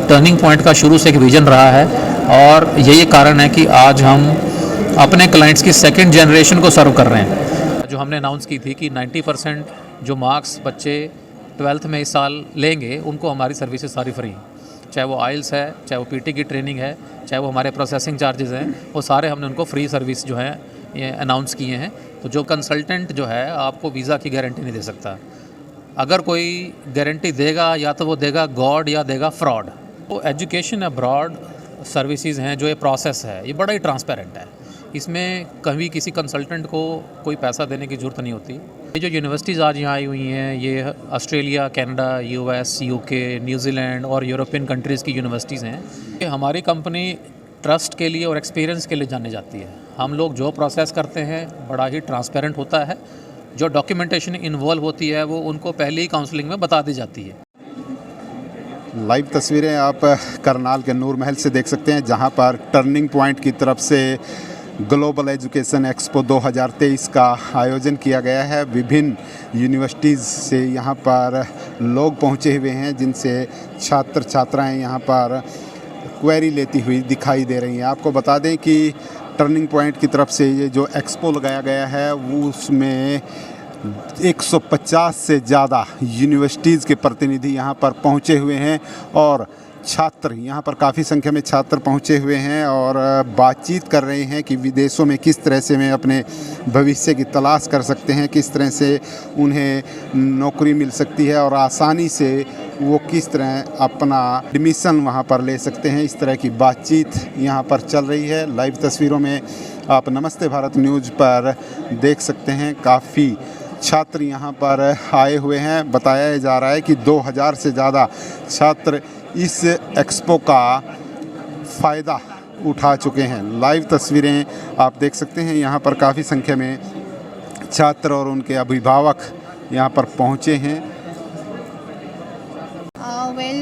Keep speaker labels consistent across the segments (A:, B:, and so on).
A: Turning point का शुरू से एक विज़न रहा है और यही कारण है कि आज हम अपने क्लाइंट्स की सेकंड जनरेशन को सर्व कर रहे हैं। जो हमने अनाउंस की थी कि 90% जो मार्क्स बच्चे 12th में इस साल लेंगे उनको हमारी सर्विसेज सारी फ्री, चाहे वो आइल्स है, चाहे वो पीटी की ट्रेनिंग है, चाहे वो हमारे प्रोसेसिंग चार्जेस हैं, वो सारे हमने उनको फ्री सर्विस जो है ये अनाउंस किए हैं। तो जो कंसल्टेंट जो है आपको वीज़ा की गारंटी नहीं दे सकता। अगर कोई गारंटी देगा या तो वो देगा गॉड या देगा फ्रॉड। तो एजुकेशन अब्रॉड सर्विसेज हैं, जो ये प्रोसेस है ये बड़ा ही ट्रांसपेरेंट है। इसमें कभी किसी कंसल्टेंट को कोई पैसा देने की ज़रूरत नहीं होती। ये जो यूनिवर्सिटीज़ आज यहाँ आई हुई हैं ये Australia, Canada, US, UK, New Zealand और यूरोपियन कंट्रीज़ की यूनिवर्सिटीज़ हैं। ये हमारी कंपनी ट्रस्ट के लिए और एक्सपीरियंस के लिए जानी जाती है। हम लोग जो प्रोसेस करते हैं बड़ा ही ट्रांसपेरेंट होता है। जो डॉक्यूमेंटेशन इन्वॉल्व होती है वो उनको पहले ही काउंसलिंग में बता दी जाती है।
B: लाइव तस्वीरें आप करनाल के नूर महल से देख सकते हैं, जहां पर टर्निंग पॉइंट की तरफ से ग्लोबल एजुकेशन एक्सपो 2023 का आयोजन किया गया है। विभिन्न यूनिवर्सिटीज़ से यहां पर लोग पहुंचे हुए हैं, जिनसे छात्र छात्राएं यहां पर क्वेरी लेती हुई दिखाई दे रही हैं। आपको बता दें कि टर्निंग पॉइंट की तरफ से ये जो एक्सपो लगाया गया है वो उसमें 150 से ज़्यादा यूनिवर्सिटीज़ के प्रतिनिधि यहाँ पर पहुँचे हुए हैं और छात्र यहाँ पर काफ़ी संख्या में छात्र पहुँचे हुए हैं और बातचीत कर रहे हैं कि विदेशों में किस तरह से वे अपने भविष्य की तलाश कर सकते हैं, किस तरह से उन्हें नौकरी मिल सकती है और आसानी से वो किस तरह अपना एडमिशन वहाँ पर ले सकते हैं। इस तरह की बातचीत यहाँ पर चल रही है। लाइव तस्वीरों में आप नमस्ते भारत न्यूज़ पर देख सकते हैं, काफ़ी छात्र यहाँ पर आए हुए हैं। बताया जा रहा है कि 2000 से ज़्यादा छात्र इस एक्सपो का फ़ायदा उठा चुके हैं। लाइव तस्वीरें आप देख सकते हैं, यहाँ पर काफ़ी संख्या में छात्र और उनके अभिभावक यहाँ पर पहुँचे हैं।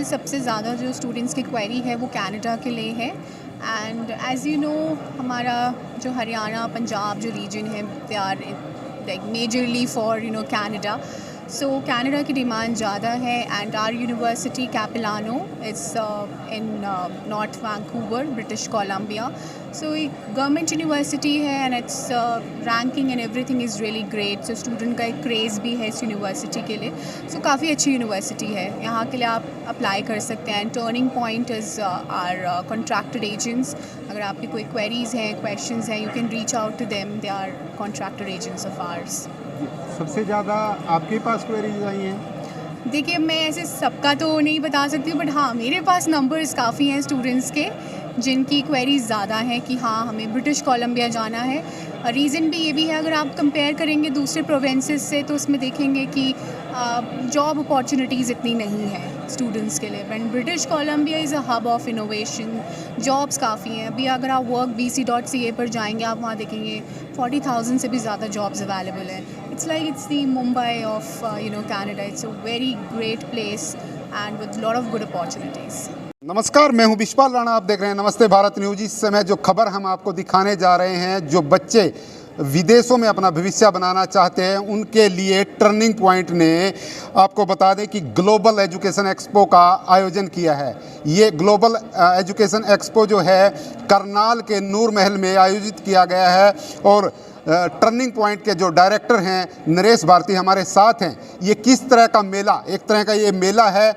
C: सबसे ज़्यादा जो स्टूडेंट्स की क्वेरी है वो कनाडा के लिए है। एंड एज़ यू नो हमारा जो हरियाणा पंजाब जो रीजन है they are like majorly for Canada. So Canada की डिमांड ज़्यादा है and our university Capilano it's in North Vancouver, British Columbia. So government university है and its ranking and everything is really great. So student का एक craze भी है इस university के लिए। सो काफ़ी अच्छी यूनिवर्सिटी है, यहाँ के लिए आप अप्लाई कर सकते हैं। Turning point is our contracted agents. अगर आपकी कोई क्वेरीज़ हैं, क्वेश्चंस हैं, you can reach out to them, they are contracted agents of ours.
B: सबसे ज़्यादा आपके पास क्वेरीज आई हैं?
C: देखिए मैं ऐसे सबका तो नहीं बता सकती, बट हाँ मेरे पास नंबर्स काफ़ी हैं स्टूडेंट्स के जिनकी क्वेरीज ज़्यादा हैं कि हाँ हमें ब्रिटिश कोलंबिया जाना है। रीज़न भी ये भी है, अगर आप कंपेयर करेंगे दूसरे प्रोविंसेस से तो उसमें देखेंगे कि जॉब अपॉर्चुनिटीज़ इतनी नहीं है स्टूडेंट्स के लिए। And British Columbia is a hub of innovation, jobs काफ़ी हैं। अभी अगर आप work.bc.ca पर जाएंगे आप वहाँ देखेंगे 40,000 से भी ज़्यादा जॉब्स अवेलेबल हैं। It's like it's the Mumbai of Canada. It's a very great place and with lot of good opportunities.
B: नमस्कार, मैं हूं विशपाल राणा, आप देख रहे हैं नमस्ते भारत न्यूज़। इस समय जो खबर हम आपको दिखाने जा रहे हैं, जो बच्चे विदेशों में अपना भविष्य बनाना चाहते हैं उनके लिए टर्निंग पॉइंट ने आपको बता दें कि ग्लोबल एजुकेशन एक्सपो का आयोजन किया है। ये ग्लोबल एजुकेशन एक्सपो जो है करनाल के नूर महल में आयोजित किया गया है और टर्निंग पॉइंट के जो डायरेक्टर हैं नरेश भारती हमारे साथ हैं। ये किस तरह का मेला, एक तरह का ये मेला है,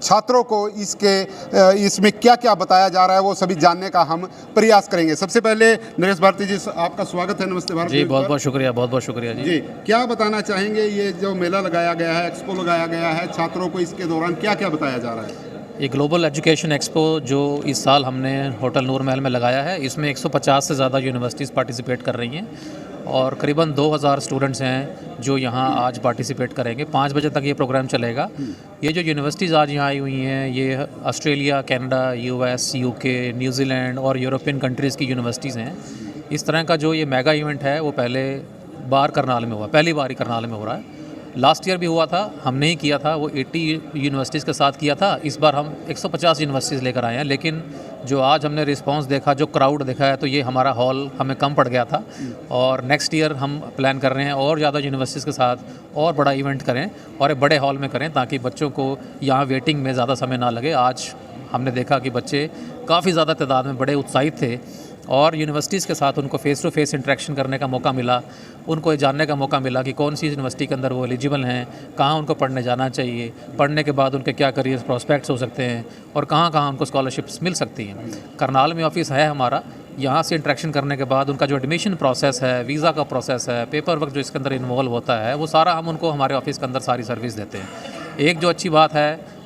B: छात्रों को इसमें क्या क्या बताया जा रहा है वो सभी जानने का हम प्रयास करेंगे। सबसे पहले नरेश भारती जी आपका स्वागत है नमस्ते भारत।
A: जी बहुत बहुत शुक्रिया, बहुत बहुत शुक्रिया जी।
B: क्या बताना चाहेंगे, ये जो मेला लगाया गया है, एक्सपो लगाया गया है, छात्रों को इसके दौरान क्या क्या बताया जा रहा है?
A: ये ग्लोबल एजुकेशन एक्सपो जो इस साल हमने होटल नूर महल में लगाया है, इसमें 150 से ज़्यादा यूनिवर्सिटीज़ पार्टिसिपेट कर रही हैं और करीबन 2000 स्टूडेंट्स हैं जो यहाँ आज पार्टिसिपेट करेंगे। 5 बजे तक ये प्रोग्राम चलेगा। ये जो यूनिवर्सिटीज़ आज यहाँ आई हुई हैं ये Australia, Canada, US, UK, New Zealand और यूरोपियन कंट्रीज़ की यूनिवर्सिटीज़ हैं। इस तरह का जो ये मेगा इवेंट है वो पहली बार करनाल में ही करनाल में हो रहा है। लास्ट ईयर भी हुआ था, हमने ही किया था, वो 80 यूनिवर्सिटीज़ के साथ किया था। इस बार हम 150 यूनिवर्सिटीज़ लेकर आए हैं, लेकिन जो आज हमने रिस्पांस देखा, जो क्राउड देखा है, तो ये हमारा हॉल हमें कम पड़ गया था और नेक्स्ट ईयर हम प्लान कर रहे हैं और ज़्यादा यूनिवर्सिटीज़ के साथ और बड़ा इवेंट करें और एक बड़े हॉल में करें ताकि बच्चों को यहाँ वेटिंग में ज़्यादा समय ना लगे। आज हमने देखा कि बच्चे काफ़ी ज़्यादा तादाद में बड़े उत्साहित थे और यूनिवर्सिटीज़ के साथ उनको फ़ेस टू फेस इंटरेक्शन करने का मौका मिला, उनको ये जानने का मौका मिला कि कौन सी यूनिवर्सिटी के अंदर वो एलिजिबल हैं, कहाँ उनको पढ़ने जाना चाहिए, पढ़ने के बाद उनके क्या करियर प्रॉस्पेक्ट्स हो सकते हैं और कहाँ कहाँ उनको स्कॉलरशिप्स मिल सकती हैं। करनाल में ऑफिस है हमारा, यहाँ से इंटरेक्शन करने के बाद उनका जो एडमिशन प्रोसेस है, वीज़ा का प्रोसेस है, पेपर वर्क जो इसके अंदर इन्वॉल्व होता है, वो सारा हम उनको हमारे ऑफिस के अंदर सारी सर्विस देते हैं। एक जो अच्छी बात है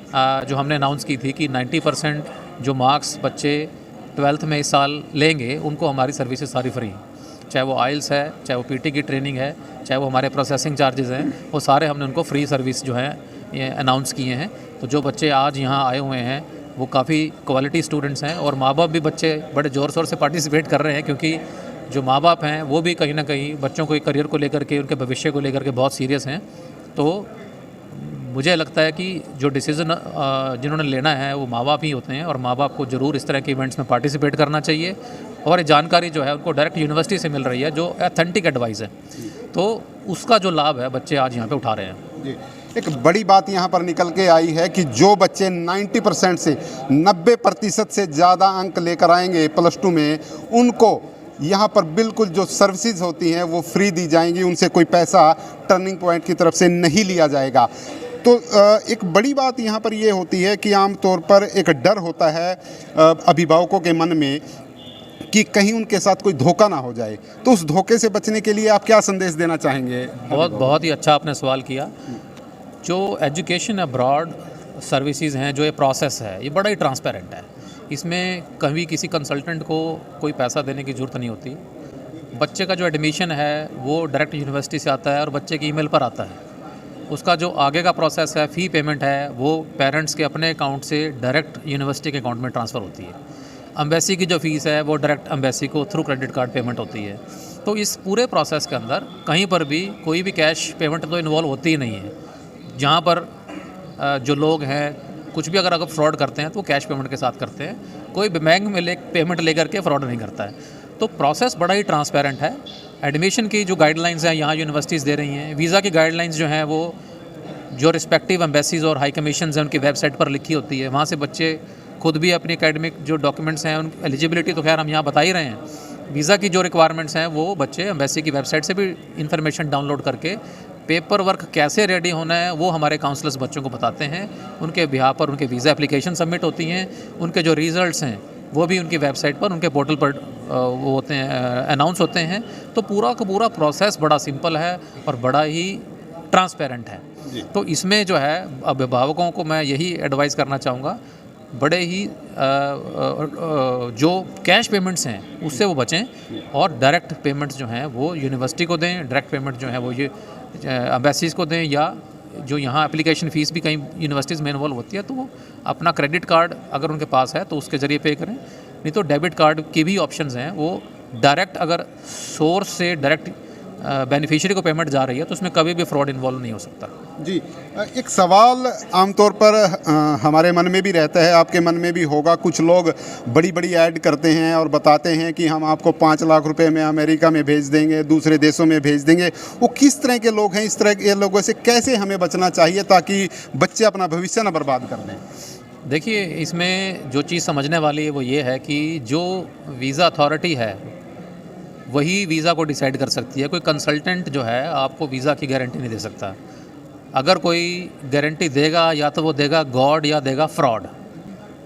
A: जो हमने अनाउंस की थी कि 90% जो मार्क्स बच्चे 12th में इस साल लेंगे उनको हमारी सर्विसेज सारी फ्री हैं, चाहे वो आइल्स है, चाहे वो पीटी की ट्रेनिंग है, चाहे वो हमारे प्रोसेसिंग चार्जेस हैं, वो सारे हमने उनको फ्री सर्विस जो है ये अनाउंस किए हैं। तो जो बच्चे आज यहाँ आए हुए हैं वो काफ़ी क्वालिटी स्टूडेंट्स हैं और माँ बाप भी बच्चे बड़े ज़ोर शोर से पार्टिसिपेट कर रहे हैं, क्योंकि जो माँ बाप हैं वो भी कहीं ना कहीं बच्चों को करियर को लेकर के, उनके भविष्य को लेकर के बहुत सीरियस हैं। तो मुझे लगता है कि जो डिसीज़न जिन्होंने लेना है वो माँ बाप ही होते हैं और माँ बाप को ज़रूर इस तरह के इवेंट्स में पार्टिसिपेट करना चाहिए और ये जानकारी जो है उनको डायरेक्ट यूनिवर्सिटी से मिल रही है जो ऑथेंटिक एडवाइस है, तो उसका जो लाभ है बच्चे आज यहाँ पे उठा रहे हैं।
B: जी, एक बड़ी बात यहाँ पर निकल के आई है कि जो बच्चे 90% से 90% से ज़्यादा अंक लेकर आएंगे +2 में, उनको यहाँ पर बिल्कुल जो सर्विसेज होती हैं वो फ्री दी जाएंगी, उनसे कोई पैसा टर्निंग पॉइंट की तरफ से नहीं लिया जाएगा। तो एक बड़ी बात यहाँ पर ये होती है कि आम तौर पर एक डर होता है अभिभावकों के मन में कि कहीं उनके साथ कोई धोखा ना हो जाए, तो उस धोखे से बचने के लिए आप क्या संदेश देना चाहेंगे?
A: बहुत ही अच्छा आपने सवाल किया। जो एजुकेशन अब्रॉड सर्विसेज हैं, जो ये प्रोसेस है, ये बड़ा ही ट्रांसपेरेंट है। इसमें कभी किसी कंसल्टेंट को कोई पैसा देने की ज़रूरत नहीं होती। बच्चे का जो एडमिशन है वो डायरेक्ट यूनिवर्सिटी से आता है और बच्चे की ईमेल पर आता है। उसका जो आगे का प्रोसेस है, फ़ी पेमेंट है, वो पेरेंट्स के अपने अकाउंट से डायरेक्ट यूनिवर्सिटी के अकाउंट में ट्रांसफ़र होती है। एम्बेसी की जो फ़ीस है वो डायरेक्ट एम्बेसी को थ्रू क्रेडिट कार्ड पेमेंट होती है। तो इस पूरे प्रोसेस के अंदर कहीं पर भी कोई भी कैश पेमेंट तो इन्वॉल्व होती ही नहीं है। जहाँ पर जो लोग हैं कुछ भी अगर फ्रॉड करते हैं तो कैश पेमेंट के साथ करते हैं, कोई बैंक में पेमेंट लेकर के फ्रॉड नहीं करता है। तो प्रोसेस बड़ा ही ट्रांसपेरेंट है। एडमिशन की जो गाइडलाइंस हैं यहाँ यूनिवर्सिटीज़ दे रही हैं, वीज़ा की गाइडलाइंस जो हैं वो जो रिस्पेक्टिव एम्बेसीज़ और हाई कमीशंस हैं उनकी वेबसाइट पर लिखी होती है। वहाँ से बच्चे खुद भी अपनी एकेडमिक जो डॉक्यूमेंट्स हैं, उन एलिजिबिलिटी तो खैर हम यहाँ बता ही रहे हैं। वीज़ा की जो रिक्वायरमेंट्स हैं वो बच्चे एम्बेसी की वेबसाइट से भी इन्फॉर्मेशन डाउनलोड करके पेपर वर्क कैसे रेडी होना है वो हमारे काउंसलर्स बच्चों को बताते हैं। उनके बिहाफ पर उनके वीज़ा एप्लीकेशन सबमिट होती हैं, उनके जो रिज़ल्ट्स हैं वो भी उनकी वेबसाइट पर, उनके पोर्टल पर वो होते हैं, अनाउंस होते हैं। तो पूरा का पूरा प्रोसेस बड़ा सिंपल है और बड़ा ही ट्रांसपेरेंट है। तो इसमें जो है अभिभावकों को मैं यही एडवाइस करना चाहूँगा, बड़े ही जो कैश पेमेंट्स हैं उससे वो बचें और डायरेक्ट पेमेंट्स जो हैं वो यूनिवर्सिटी को दें, डायरेक्ट पेमेंट जो है वो ये एम्बेसीज़ को दें, या जो यहाँ एप्लीकेशन फ़ीस भी कहीं यूनिवर्सिटीज़ में इन्वॉल्व होती है तो वो अपना क्रेडिट कार्ड अगर उनके पास है तो उसके ज़रिए पे करें, नहीं तो डेबिट कार्ड की भी ऑप्शंस हैं। वो डायरेक्ट अगर सोर्स से डायरेक्ट बेनिफिशियरी को पेमेंट जा रही है तो उसमें कभी भी फ्रॉड इन्वॉल्व नहीं हो सकता।
B: जी, एक सवाल आमतौर पर हमारे मन में भी रहता है, आपके मन में भी होगा। कुछ लोग बड़ी बड़ी ऐड करते हैं और बताते हैं कि हम आपको 5 लाख रुपए में अमेरिका में भेज देंगे, दूसरे देशों में भेज देंगे। वो किस तरह के लोग हैं? इस तरह के लोगों से कैसे हमें बचना चाहिए ताकि बच्चे अपना भविष्य न बर्बाद कर दें?
A: देखिए, इसमें जो चीज़ समझने वाली है वो ये है कि जो वीज़ा अथॉरिटी है वही वीज़ा को डिसाइड कर सकती है। कोई कंसल्टेंट जो है आपको वीज़ा की गारंटी नहीं दे सकता। अगर कोई गारंटी देगा या तो वो देगा गॉड या देगा फ्रॉड।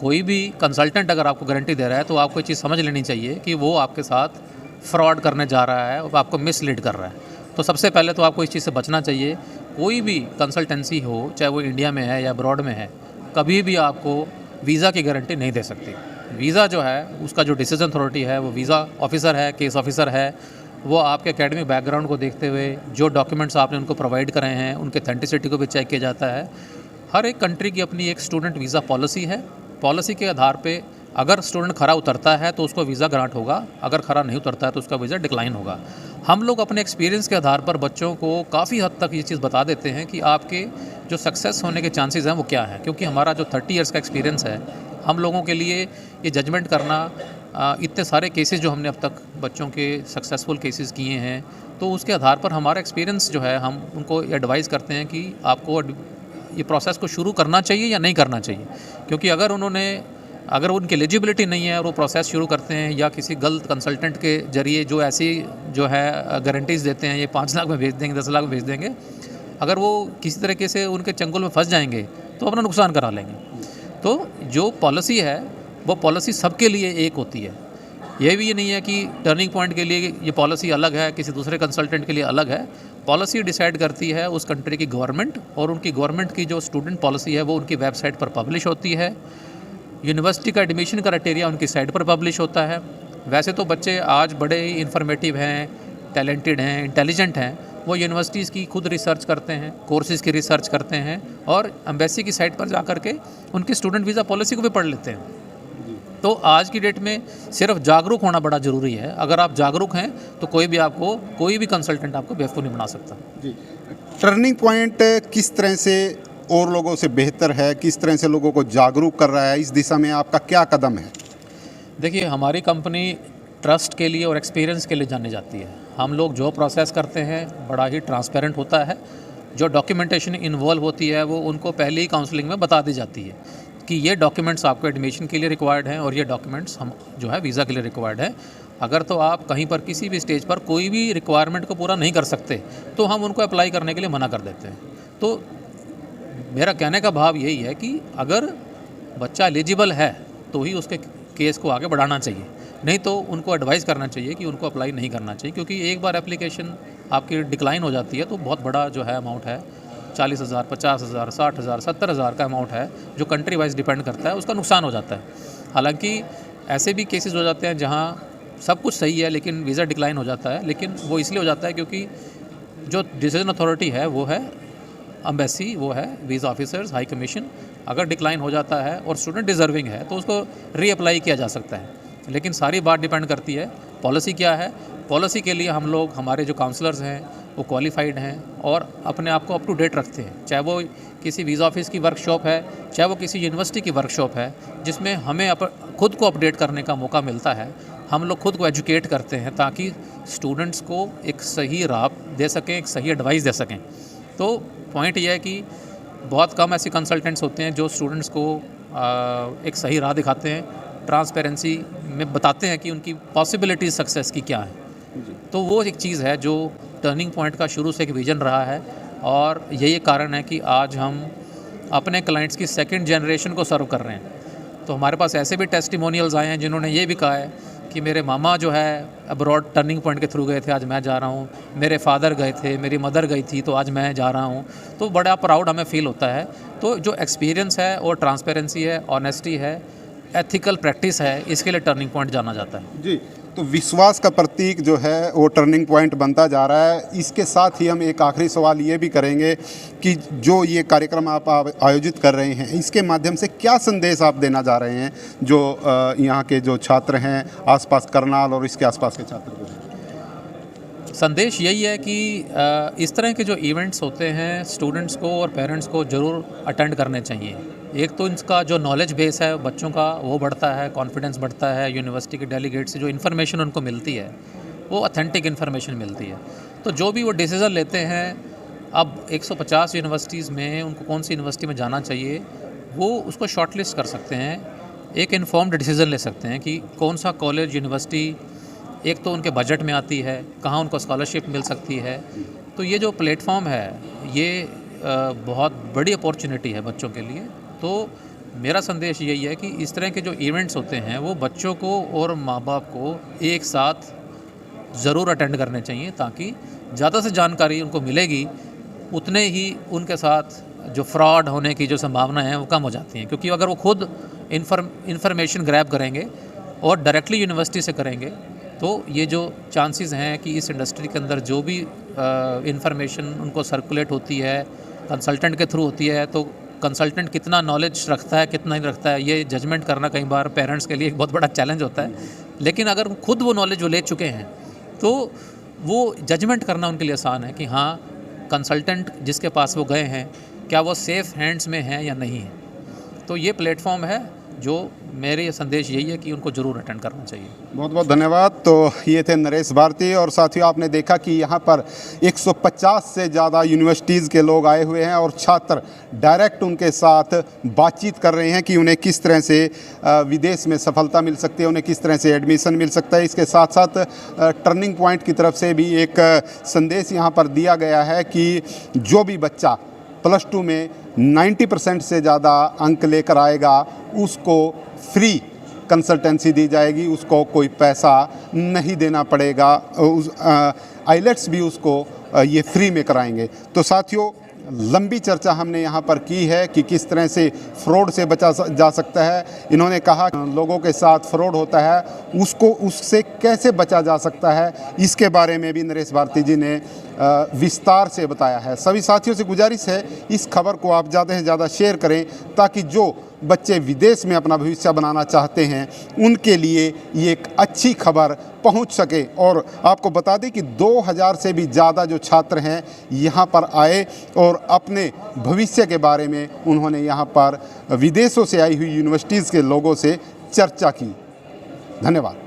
A: कोई भी कंसल्टेंट अगर आपको गारंटी दे रहा है तो आपको ये चीज़ समझ लेनी चाहिए कि वो आपके साथ फ्रॉड करने जा रहा है, वो आपको मिसलीड कर रहा है। तो सबसे पहले तो आपको इस चीज़ से बचना चाहिए। कोई भी कंसल्टेंसी हो, चाहे वो इंडिया में है या अब्रॉड में है, कभी भी आपको वीज़ा की गारंटी नहीं दे सकती। वीज़ा जो है उसका जो डिसीजन अथॉरिटी है वो वीज़ा ऑफिसर है, केस ऑफिसर है। वो आपके एकेडमिक बैकग्राउंड को देखते हुए जो डॉक्यूमेंट्स आपने उनको प्रोवाइड करे हैं उनके ऑथेंटिसिटी को भी चेक किया जाता है। हर एक कंट्री की अपनी एक स्टूडेंट वीज़ा पॉलिसी है। पॉलिसी के आधार पे अगर स्टूडेंट खरा उतरता है तो उसको वीज़ा ग्रांट होगा, अगर खरा नहीं उतरता है तो उसका वीज़ा डिक्लाइन होगा। हम लोग अपने एक्सपीरियंस के आधार पर बच्चों को काफ़ी हद तक ये चीज़ बता देते हैं कि आपके जो सक्सेस होने के चांसेस हैं वो क्या हैं, क्योंकि हमारा जो 30 इयर्स का एक्सपीरियंस है, हम लोगों के लिए ये जजमेंट करना, इतने सारे केसेस जो हमने अब तक बच्चों के सक्सेसफुल केसेस किए हैं, तो उसके आधार पर हमारा एक्सपीरियंस जो है हम उनको एडवाइस करते हैं कि आपको ये प्रोसेस को शुरू करना चाहिए या नहीं करना चाहिए। क्योंकि अगर उन्होंने अगर उनकी एलिजिबिलिटी नहीं है और वो प्रोसेस शुरू करते हैं या किसी गलत कंसल्टेंट के जरिए जो ऐसी जो है गारंटीज़ देते हैं, ये 5 लाख में भेज देंगे, 10 लाख में भेज देंगे, अगर वो किसी तरीके से उनके चंगुल में फंस जाएंगे तो अपना नुकसान करा लेंगे। तो जो पॉलिसी है वो पॉलिसी सबके लिए एक होती है। ये भी ये नहीं है कि टर्निंग पॉइंट के लिए ये पॉलिसी अलग है, किसी दूसरे कंसल्टेंट के लिए अलग है। पॉलिसी डिसाइड करती है उस कंट्री की गवर्नमेंट, और उनकी गवर्नमेंट की जो स्टूडेंट पॉलिसी है वो उनकी वेबसाइट पर पब्लिश होती है। यूनिवर्सिटी का एडमिशन क्राइटेरिया उनकी साइट पर पब्लिश होता है। वैसे तो बच्चे आज बड़े ही इन्फॉर्मेटिव हैं, टैलेंटेड हैं, इंटेलिजेंट हैं, वो यूनिवर्सिटीज़ की खुद रिसर्च करते हैं, कोर्सेज़ की रिसर्च करते हैं और एम्बेसी की साइट पर जा कर के उनकी स्टूडेंट वीज़ा पॉलिसी को भी पढ़ लेते हैं। तो आज की डेट में सिर्फ जागरूक होना बड़ा ज़रूरी है। अगर आप जागरूक हैं तो कोई भी कंसल्टेंट आपको बेवकूफ़ नहीं बना सकता।
B: जी, टर्निंग पॉइंट किस तरह से और लोगों से बेहतर है, किस तरह से लोगों को जागरूक कर रहा है, इस दिशा में आपका क्या कदम है?
A: देखिए, हमारी कंपनी ट्रस्ट के लिए और एक्सपीरियंस के लिए जानी जाती है। हम लोग जो प्रोसेस करते हैं बड़ा ही ट्रांसपेरेंट होता है। जो डॉक्यूमेंटेशन इन्वॉल्व होती है वो उनको पहले ही काउंसलिंग में बता दी जाती है कि ये डॉक्यूमेंट्स आपको एडमिशन के लिए रिक्वायर्ड हैं और ये डॉक्यूमेंट्स हम जो है वीज़ा के लिए रिक्वायर्ड है। अगर तो आप कहीं पर किसी भी स्टेज पर कोई भी रिक्वायरमेंट को पूरा नहीं कर सकते तो हम उनको अप्लाई करने के लिए मना कर देते हैं। तो मेरा कहने का भाव यही है कि अगर बच्चा एलिजिबल है तो ही उसके केस को आगे बढ़ाना चाहिए, नहीं तो उनको एडवाइस करना चाहिए कि उनको अप्लाई नहीं करना चाहिए। क्योंकि एक बार एप्लीकेशन आपकी डिक्लाइन हो जाती है तो बहुत बड़ा जो है अमाउंट है, 40,000, 50,000, 60,000, 70,000 का अमाउंट है जो कंट्री वाइज डिपेंड करता है, उसका नुकसान हो जाता है। हालांकि ऐसे भी केसेस हो जाते हैं जहां सब कुछ सही है लेकिन वीज़ा डिक्लाइन हो जाता है, लेकिन वो इसलिए हो जाता है क्योंकि जो डिसीजन अथॉरिटी है वो है एम्बेसी, वो है वीज़ा ऑफिसर्स, हाई कमीशन। अगर डिक्लाइन हो जाता है और स्टूडेंट डिज़र्विंग है तो उसको रीअप्लाई किया जा सकता है। लेकिन सारी बात डिपेंड करती है पॉलिसी क्या है। पॉलिसी के लिए हम लोग, हमारे जो काउंसलर्स हैं वो क्वालिफाइड हैं और अपने आप को अप टू डेट रखते हैं। चाहे वो किसी वीज़ा ऑफिस की वर्कशॉप है, चाहे वो किसी यूनिवर्सिटी की वर्कशॉप है, जिसमें हमें खुद को अपडेट करने का मौका मिलता है। हम लोग खुद को एजुकेट करते हैं ताकि स्टूडेंट्स को एक सही राह दे सकें, एक सही एडवाइस दे सकें। तो पॉइंट ये है कि बहुत कम ऐसे कंसल्टेंट्स होते हैं जो स्टूडेंट्स को एक सही राह दिखाते हैं, ट्रांसपेरेंसी में बताते हैं कि उनकी पॉसिबिलिटीज सक्सेस की क्या है। तो वो एक चीज़ है जो टर्निंग पॉइंट का शुरू से एक विज़न रहा है और यही कारण है कि आज हम अपने क्लाइंट्स की सेकंड जनरेशन को सर्व कर रहे हैं। तो हमारे पास ऐसे भी टेस्टिमोनियल्स आए हैं जिन्होंने ये भी कहा है कि मेरे मामा जो है अब्रॉड टर्निंग पॉइंट के थ्रू गए थे, आज मैं जा रहा हूँ, मेरे फादर गए थे, मेरी मदर गई थी तो आज मैं जा रहा हूँ। तो बड़ा प्राउड हमें फील होता है। तो जो एक्सपीरियंस है और ट्रांसपेरेंसी है, ऑनेस्टी है, एथिकल प्रैक्टिस है, इसके लिए टर्निंग पॉइंट जाना जाता है।
B: जी, तो विश्वास का प्रतीक जो है वो टर्निंग पॉइंट बनता जा रहा है। इसके साथ ही हम एक आखिरी सवाल ये भी करेंगे कि जो ये कार्यक्रम आप आयोजित कर रहे हैं, इसके माध्यम से क्या संदेश आप देना जा रहे हैं जो यहाँ के जो छात्र हैं, आसपास करनाल और इसके आसपास के छात्र जो हैं?
A: संदेश यही है कि इस तरह के जो इवेंट्स होते हैं स्टूडेंट्स को और पेरेंट्स को ज़रूर अटेंड करने चाहिए। एक तो इसका जो नॉलेज बेस है बच्चों का वो बढ़ता है, कॉन्फिडेंस बढ़ता है, यूनिवर्सिटी के डेलीगेट से जो इन्फॉर्मेशन उनको मिलती है वो ऑथेंटिक इन्फॉर्मेशन मिलती है। तो जो भी वो डिसीज़न लेते हैं, अब 150 यूनिवर्सिटीज़ में उनको कौन सी यूनिवर्सिटी में जाना चाहिए वो उसको शॉर्टलिस्ट कर सकते हैं, एक इन्फॉर्म्ड डिसीज़न ले सकते हैं कि कौन सा कॉलेज, यूनिवर्सिटी एक तो उनके बजट में आती है, कहाँ उनको स्कॉलरशिप मिल सकती है। तो ये जो प्लेटफॉर्म है ये बहुत बड़ी अपॉर्चुनिटी है बच्चों के लिए। तो मेरा संदेश यही है कि इस तरह के जो इवेंट्स होते हैं वो बच्चों को और माँ बाप को एक साथ ज़रूर अटेंड करने चाहिए ताकि ज़्यादा से जानकारी उनको मिलेगी, उतने ही उनके साथ जो फ्रॉड होने की जो संभावना है वो कम हो जाती हैं। क्योंकि अगर वो खुद इन्फॉर्मेशन ग्रैब करेंगे और डायरेक्टली यूनिवर्सिटी से करेंगे तो ये जो चांसेस हैं कि इस इंडस्ट्री के अंदर जो भी इन्फॉर्मेशन उनको सर्कुलेट होती है कंसल्टेंट के थ्रू होती है, तो कंसल्टेंट कितना नॉलेज रखता है कितना नहीं रखता है ये जजमेंट करना कई बार पेरेंट्स के लिए एक बहुत बड़ा चैलेंज होता है। लेकिन अगर खुद वो नॉलेज वो ले चुके हैं तो वो जजमेंट करना उनके लिए आसान है कि हाँ कंसल्टेंट जिसके पास वो गए हैं क्या वो सेफ़ हैंड्स में है या नहीं है। तो ये प्लेटफॉर्म है जो मेरे संदेश यही है कि उनको ज़रूर अटेंड करना चाहिए।
B: बहुत बहुत धन्यवाद। तो ये थे नरेश भारती। और साथियों, आपने देखा कि यहाँ पर 150 से ज़्यादा यूनिवर्सिटीज़ के लोग आए हुए हैं और छात्र डायरेक्ट उनके साथ बातचीत कर रहे हैं कि उन्हें किस तरह से विदेश में सफलता मिल सकती है, उन्हें किस तरह से एडमिशन मिल सकता है। इसके साथ साथ टर्निंग पॉइंट की तरफ से भी एक संदेश यहाँ पर दिया गया है कि जो भी बच्चा +2 में 90% से ज़्यादा अंक लेकर आएगा उसको फ्री कंसल्टेंसी दी जाएगी, उसको कोई पैसा नहीं देना पड़ेगा। आइलेट्स भी उसको ये फ्री में कराएंगे। तो साथियों, लंबी चर्चा हमने यहाँ पर की है कि किस तरह से फ्रॉड से बचा जा सकता है। इन्होंने कहा लोगों के साथ फ्रॉड होता है, उससे कैसे बचा जा सकता है, इसके बारे में भी नरेश भारती जी ने विस्तार से बताया है। सभी साथियों से गुजारिश है, इस खबर को आप ज़्यादा से ज़्यादा शेयर करें ताकि जो बच्चे विदेश में अपना भविष्य बनाना चाहते हैं उनके लिए ये एक अच्छी खबर पहुंच सके। और आपको बता दें कि 2000 से भी ज़्यादा जो छात्र हैं यहाँ पर आए और अपने भविष्य के बारे में उन्होंने यहाँ पर विदेशों से आई हुई यूनिवर्सिटीज़ के लोगों से चर्चा की। धन्यवाद।